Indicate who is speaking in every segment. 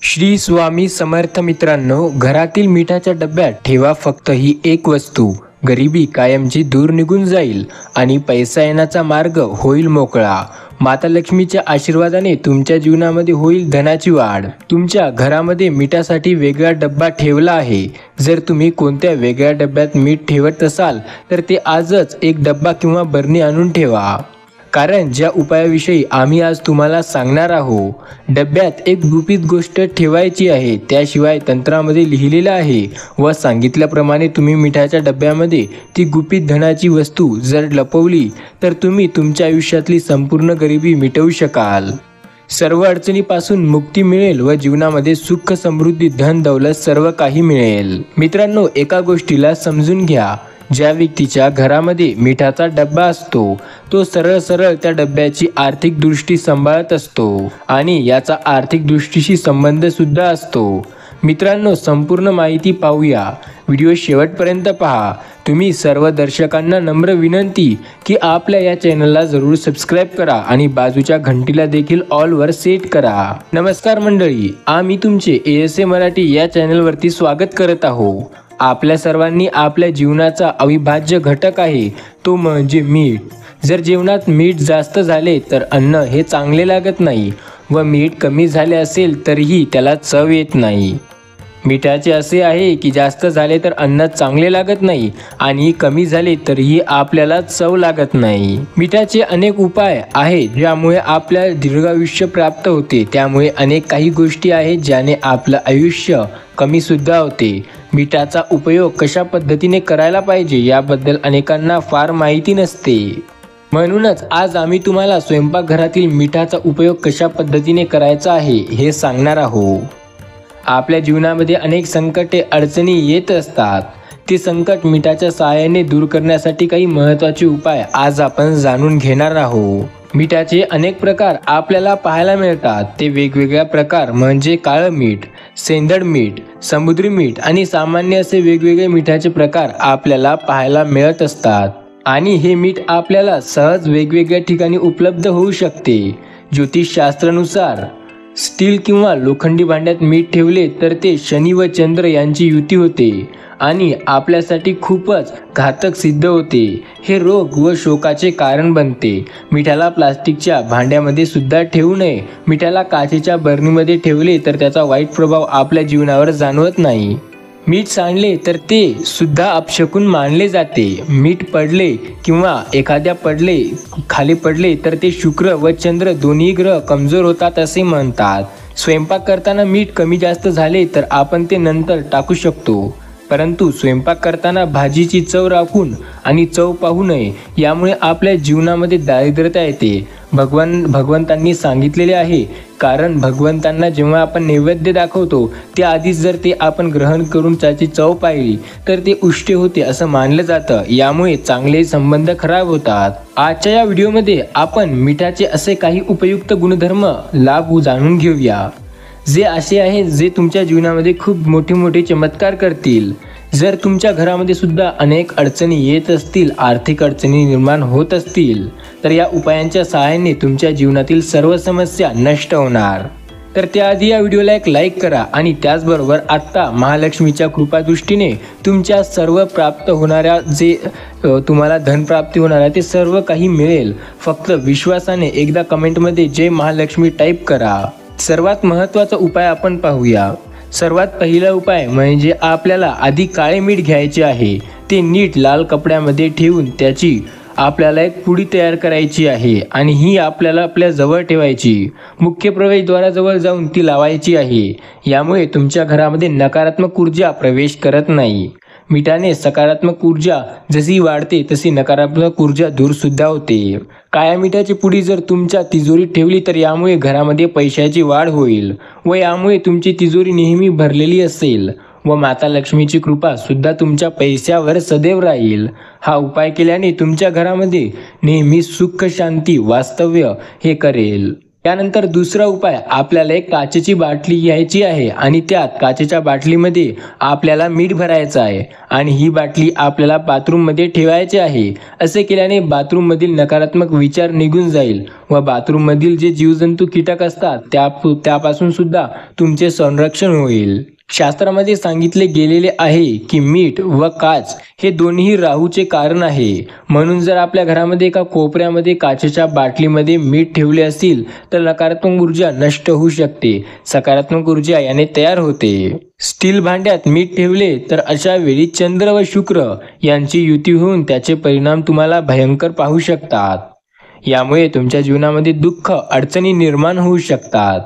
Speaker 1: श्री स्वामी समर्थ मित्रांनो, घरातील मिठाच्या डब्यात ठेवा फक्त ही एक वस्तू. गरिबी कायमची दूर निघून जाईल आणि पैसा येण्याचा मार्ग होईल मोकळा. माता लक्ष्मीच्या आशीर्वादाने तुमच्या जीवनामध्ये होईल धनाची वाढ. तुमच्या घरामध्ये मिठासाठी वेगळा डब्बा ठेवला आहे. जर तुम्ही कोणत्या वेगळ्या डब्यात मीठ ठेवत असाल तर ते आजच एक डब्बा किंवा बरणी आणून ठेवा. कारण ज्या उपायाविषयी आम्ही आज तुम्हाला सांगणार आहोत, डब्यात एक गुपित गोष्ट ठेवायची आहे. त्याशिवाय तंत्रामध्ये लिहिलेलं आहे व सांगितल्याप्रमाणे तुम्ही मिठाच्या डब्यामध्ये ती गुपित धनाची वस्तू जर लपवली तर तुम्ही तुमच्या आयुष्यातली संपूर्ण गरिबी मिटवू शकाल. सर्व अडचणीपासून मुक्ती मिळेल व जीवनामध्ये सुख, समृद्धी, धन, दौलत सर्व काही मिळेल. मित्रांनो, एका गोष्टीला समजून घ्या. ज्या व्यक्तीच्या घरामध्ये मिठाचा डब्बा असतो तो सरळ सरळ त्या डब्याची आर्थिक दृष्टी सांभाळत असतो आणि याचा आर्थिक दृष्टीशी संबंध सुद्धा असतो. मित्रांनो, संपूर्ण माहिती पाहूया. व्हिडिओ शेवटपर्यंत पहा. तुम्ही सर्व दर्शकांना नम्र विनंती की आपल्या या चॅनलला जरूर सबस्क्राईब करा आणि बाजूच्या घंटीला देखील ऑलवर सेट करा. नमस्कार मंडळी, आम्ही तुमचे ASA मराठी या चॅनलवरती स्वागत करत आहोत. आपल्या सर्वांनी आपल्या जीवनाचा अविभाज्य घटक आहे तो म्हणजे मीठ. जर जेवणात मीठ जास्त झाले तर अन्न हे चांगले लागत नाही व मीठ कमी झाले असेल तरीही त्याला चव येत नाही. मिठाचे असे आहे की जास्त झाले तर अन्न चांगले लागत नाही आणि कमी झाले तरीही आपल्याला चव लागत नाही. मिठाचे अनेक उपाय आहेत ज्यामुळे आपल्याला दीर्घायुष्य प्राप्त होते. त्यामुळे अनेक काही गोष्टी आहेत ज्याने आपलं आयुष्य कमी सुद्धा होते. मिठाचा उपयोग कशा पद्धतीने करायला पाहिजे याबद्दल अनेकांना फार माहिती नसते. म्हणूनच आज आम्ही तुम्हाला स्वयंपाकघरातील मिठाचा उपयोग कशा पद्धतीने करायचा आहे हे सांगणार आहोत. आपल्या जीवनामध्ये अनेक संकटे, अडचणी येत असतात. ते संकट मिठाच्या सहाय्याने दूर करण्यासाठी काही महत्त्वाचे उपाय आज आपण जाणून घेणार आहोत. मिठाचे अनेक प्रकार आपल्याला पाहायला मिळतात. ते वेगवेगळ्या प्रकार म्हणजे काळं मीठ, सेंधड मीठ, समुद्री मीठ आणि सामान्य असे वेगवेगळे मिठाचे प्रकार आपल्याला पाहायला मिळत असतात. आणि हे मीठ आपल्याला सहज वेगवेगळ्या ठिकाणी उपलब्ध होऊ शकते. ज्योतिषशास्त्रानुसार स्टील किंवा लोखंडी भांड्यात मीठ ठेवले तर ते शनी व चंद्र यांची युती होते आणि आपल्यासाठी खूपच घातक सिद्ध होते. हे रोग व शोकाचे कारण बनते. मिठाला प्लास्टिकच्या भांड्यामध्ये सुद्धा ठेवू नये. मिठाला काचेच्या बरणीमध्ये ठेवले तर त्याचा वाईट प्रभाव आपल्या जीवनावर जाणवत नाही. मीठ सांडले तर ते सुद्धा अपशकुन मानले जाते. मीठ पडले किंवा एखाद्या खाली पडले तर ते शुक्र व चंद्र दोन्ही ग्रह कमजोर होतात असे म्हणतात. स्वयंपाक करताना मीठ कमी जास्त झाले तर आपण ते नंतर टाकू शकतो. परंतु स्वयंपाक करताना भाजीची चव राखून आणि चव पाहू नये. यामुळे आपल्या जीवनामध्ये दारिद्र्यता येते. भगवंतांनी सांगितलेले आहे. कारण भगवंतांना जेव्हा आपण नैवेद्य दाखवतो त्याआधीच जर ते आपण ग्रहण करून त्याची चव पाहिली तर ते उष्टे होते असं मानलं जातं. यामुळे चांगले संबंध खराब होतात. आजच्या या व्हिडिओमध्ये आपण मिठाचे असे काही उपयुक्त गुणधर्म, लाभ जाणून घेऊया जे असे आहेत जे तुमच्या जीवनामध्ये खूप मोठे चमत्कार करतील. जर तुमच्या घरामध्ये सुद्धा अनेक अडचणी येत असतील, आर्थिक अडचणी निर्माण होत असतील तर या उपायांच्या सहाय्याने तुमच्या जीवनातील सर्व समस्या नष्ट होणार. तर त्याआधी या व्हिडिओला एक लाईक करा आणि त्याचबरोबर आत्ता महालक्ष्मीच्या कृपादृष्टीने तुमच्या सर्व प्राप्त होणाऱ्या जे तुम्हाला धनप्राप्ती होणार आहे ते सर्व काही मिळेल. फक्त विश्वासाने एकदा कमेंटमध्ये जय महालक्ष्मी टाईप करा. सर्वात महत्त्वाचा उपाय आपण पाहूया. सर्वात पहिला उपाय म्हणजे आपल्याला आधी काळे मीठ घ्यायचे आहे. ते नीट लाल कपड्यामध्ये ठेवून त्याची आपल्याला एक पुडी तयार करायची आहे आणि ही आपल्याला आपल्या जवळ ठेवायची. मुख्य प्रवेशद्वाराजवळ जाऊन ती लावायची आहे. यामुळे तुमच्या घरामध्ये नकारात्मक ऊर्जा प्रवेश करत नाही. मिठाने सकारात्मक ऊर्जा जशी वाढते तशी नकारात्मक ऊर्जा दूर सुद्धा होते. काळ्या मिठाची पुडी जर तुमच्या तिजोरीत ठेवली तर यामुळे घरामध्ये पैशाची वाढ होईल व यामुळे तुमची तिजोरी नेहमी भरलेली असेल व माता लक्ष्मीची कृपा सुद्धा तुमच्या पैशावर सदैव राहील. हा उपाय केल्याने तुमच्या घरामध्ये नेहमी सुख, शांती वास्तव्य हे करेल. त्यानंतर दुसरा उपाय, आपल्याला एक काचेची बाटली घ्यायची आहे आणि त्यात काचेच्या बाटलीमध्ये आपल्याला मीठ भरायचं आहे आणि ही बाटली आपल्याला बाथरूममध्ये ठेवायची आहे. असे केल्याने बाथरूममधील नकारात्मक विचार निघून जाईल व बाथरूममधील जे जीवजंतू कीटक असतात त्यापासून सुद्धा तुमचे संरक्षण होईल. शास्त्रामध्ये सांगितले गेलेले आहे की मीठ व काच हे दोन्ही राहूचे कारण आहे. म्हणून जर आपल्या घरामध्ये एका कोपऱ्यामध्ये काचेच्या बाटलीमध्ये मीठ ठेवले असतील तर नकारात्मक ऊर्जा नष्ट होऊ शकते, सकारात्मक ऊर्जा याने तयार होते. स्टील भांड्यात मीठ ठेवले तर अशा वेळी चंद्र व शुक्र यांची युती होऊन त्याचे परिणाम तुम्हाला भयंकर पाहू शकतात. यामुळे तुमच्या जीवनामध्ये दुःख, अडचणी निर्माण होऊ शकतात.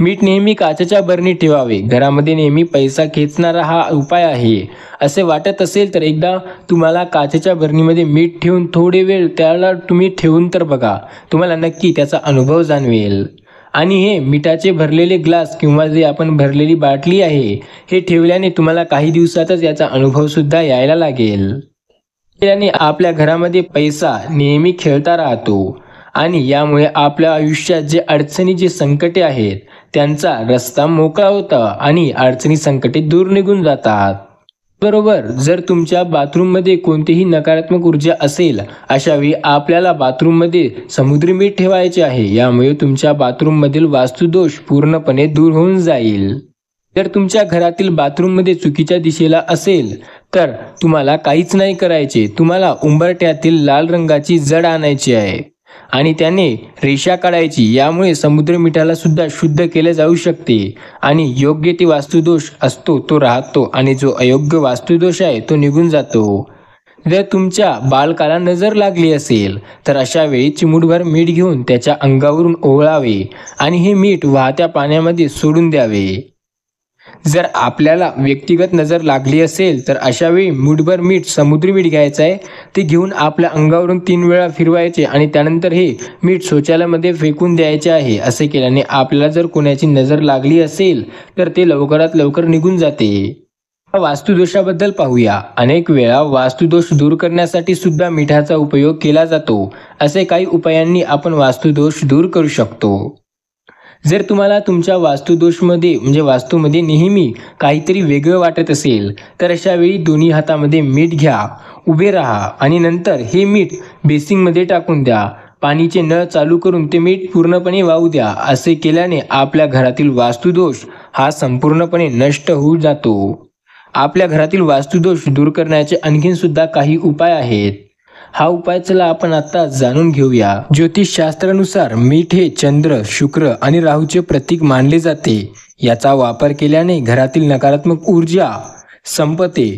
Speaker 1: मीठ नेहमी काचेच्या बरणीत ठेवावे. घरामध्ये नेहमी पैसा खेचणारा हा उपाय आहे. असे वाटत असेल तर एकदा तुम्हाला काचेच्या बरणीमध्ये मीठ ठेवून थोडे वेळ त्याला तुम्ही ठेवून तर बघा, तुम्हाला नक्की त्याचा अनुभव जाणवेल. आणि हे मिठाचे भरलेले ग्लास किंवा जे आपण भरलेली बाटली आहे हे ठेवल्याने तुम्हाला काही दिवसातच याचा अनुभव सुद्धा यायला लागेल. त्याने आपल्या घरामध्ये पैसा नेहमी खेळता राहतो आणि यामुळे आपल्या आयुष्यात जे अडचणी, जे संकटे आहेत त्यांचा रस्ता मोकळा होता आणि अडचणी, संकटे दूर निघून जातात. बरोबर, जर तुमच्या बाथरूममध्ये कोणतीही नकारात्मक ऊर्जा असेल अशा वेळी आपल्याला बाथरूममध्ये समुद्री मीठ ठेवायचे आहे. यामुळे तुमच्या बाथरूममधील वास्तुदोष पूर्णपणे दूर होऊन जाईल. जर तुमच्या घरातील बाथरूममध्ये चुकीच्या दिशेला असेल तर तुम्हाला काहीच नाही करायचे. तुम्हाला उंबरठ्यातील लाल रंगाची जड आणायची आहे आणि त्याने रेषा काढायची. यामुळे समुद्र मिठाला सुद्धा शुद्ध केले जाऊ शकते आणि योग्य ते वास्तुदोष असतो तो राहतो आणि जो अयोग्य वास्तुदोष आहे तो निघून जातो. जर तुमच्या बालकाला नजर लागली असेल तर अशा वेळी चिमूटभर मीठ घेऊन त्याच्या अंगावरून ओवाळावे आणि हे मीठ वाहत्या पाण्यामध्ये सोडून द्यावे. जर आपल्याला व्यक्तिगत नजर लागली असेल तर अशा वेळी मूठभर मीठ, समुद्री मीठ घ्यायचं आहे, ते घेऊन आपल्या अंगावरून 3 वेळा फिरवायचे आणि त्यानंतर हे मीठ शौचालयामध्ये फेकून द्यायचे आहे. असे केल्याने आपल्याला जर कोणाची नजर लागली असेल तर ते लवकरात लवकर निघून जाते. वास्तुदोषाबद्दल पाहूया. अनेक वेळा वास्तुदोष दूर करण्यासाठी सुद्धा मिठाचा उपयोग केला जातो. असे काही उपायांनी आपण वास्तुदोष दूर करू शकतो. जर तुम्हाला तुमच्या वास्तूमध्ये नेहमी काहीतरी वेगळं वाटत असेल तर अशा वेळी दोन्ही हातामध्ये मीठ घ्या, उभे राहा आणि नंतर हे मीठ बेसिनमध्ये टाकून द्या. पाणीचे नळ चालू करून ते मीठ पूर्णपणे वाहू द्या. असे केल्याने आपल्या घरातील वास्तुदोष हा संपूर्णपणे नष्ट होऊन जातो. आपल्या घरातील वास्तुदोष दूर करण्याचे आणखीन सुद्धा काही उपाय आहेत. हा उपाय चला आपण आता जाणून घेऊया. ज्योतिषशास्त्रानुसार मीठ हे चंद्र, शुक्र आणि राहूचे प्रतीक मानले जाते. याचा वापर केल्याने घरातील नकारात्मक ऊर्जा संपते,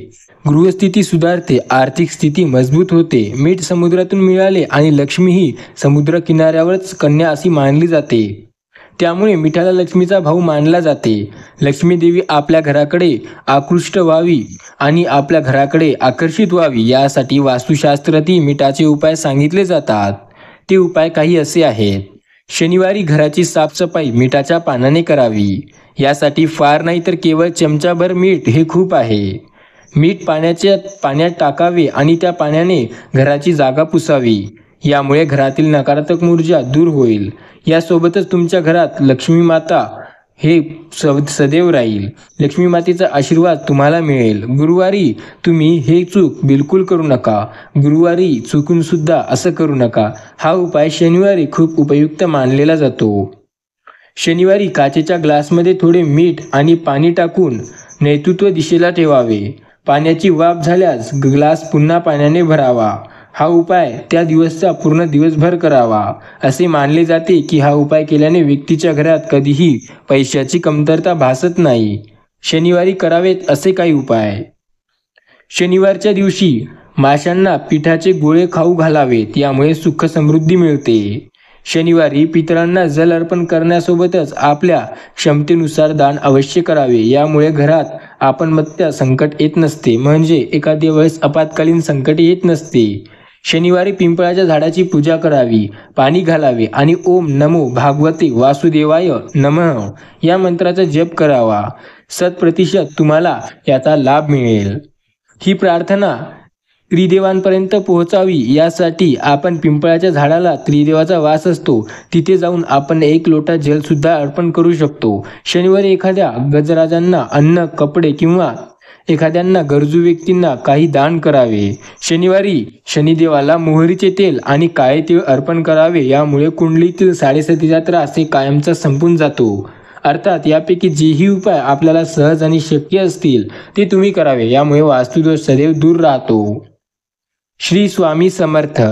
Speaker 1: गृहस्थिती सुधारते, आर्थिक स्थिती मजबूत होते. मीठ समुद्रातून मिळाले आणि लक्ष्मी ही समुद्र किनाऱ्यावरच कन्या अशी मानली जाते. त्यामुळे मिठाला लक्ष्मीचा भाऊ मानला जाते. लक्ष्मी देवी आपल्या घराकडे आकृष्ट व्हावी आणि आपल्या घराकडे आकर्षित व्हावी यासाठी वास्तुशास्त्रातील मिठाचे उपाय सांगितले जातात. ते उपाय काही असे आहेत. शनिवारी घराची साफसफाई मिठाच्या पानाने करावी. यासाठी फार नाही तर केवळ चमचाभर मीठ हे खूप आहे. मीठ पाण्यात टाकावे आणि त्या पाण्याने घराची जागा पुसावी. यामुळे घरातील नकारात्मक ऊर्जा दूर होईल. यासोबतच तुमच्या घरात लक्ष्मी माता हे सदैव राहील. लक्ष्मी मातेचा आशीर्वाद तुम्हाला मिळेल. गुरुवारी तुम्ही हे चूक बिलकुल करू नका. गुरुवारी चुकून सुद्धा असं करू नका. हा उपाय शनिवारी खूप उपयुक्त मानलेला जातो. शनिवारी काचेच्या ग्लासमध्ये थोडे मीठ आणि पाणी टाकून नैऋत्य दिशेला ठेवावे. पाण्याची वाफ झाल्यास ग्लास पुन्हा पाण्याने भरावा. हा उपाय त्या दिवसचा पूर्ण दिवसभर करावा. असे मानले जाते की हा उपाय केल्याने व्यक्तीच्या घरात कधीही पैशाची कमतरता भासत नाही. शनिवारी करावेत असे काही उपाय. शनिवारच्या दिवशी माशांना पिठाचे गोळे खाऊ घालावेत. यामुळे सुख समृद्धी मिळते. शनिवारी पितरांना जल अर्पण करण्यासोबतच आपल्या क्षमतेनुसार दान अवश्य करावे. यामुळे घरात आपत्कालीन संकट येत नसते, म्हणजे एखाद्या वेळेस आपत्कालीन संकट येत नसते. शनिवारी पिंपळाच्या झाडाची पूजा करावी, पाणी घालावे आणि ओम नमो भागवते वासुदेवाय नमः या मंत्राचा जप करावा. 100% तुम्हाला याचा लाभ मिळेल. ही प्रार्थना त्रिदेवांपर्यंत पोहोचावी यासाठी आपण पिंपळाच्या झाडाला त्रिदेवाचा वास असतो तिथे जाऊन आपण 1 लोटा जल सुद्धा अर्पण करू शकतो. शनिवारी एखाद्या गजराजांना अन्न, कपडे किंवा एखाद्यांना गरजू व्यक्तींना काही दान करावे. शनिवारी शनिदेवाला मोहरीचे तेल आणि काळे तीळ अर्पण करावे. यामुळे कुंडलीतील साडेसातीचा त्रास हे कायमचा संपून जातो. अर्थात यापैकी जेही उपाय आपल्याला सहज आणि शक्य असतील ते तुम्ही करावे. यामुळे वास्तुदोष सदैव दूर राहतो. श्री स्वामी समर्थ.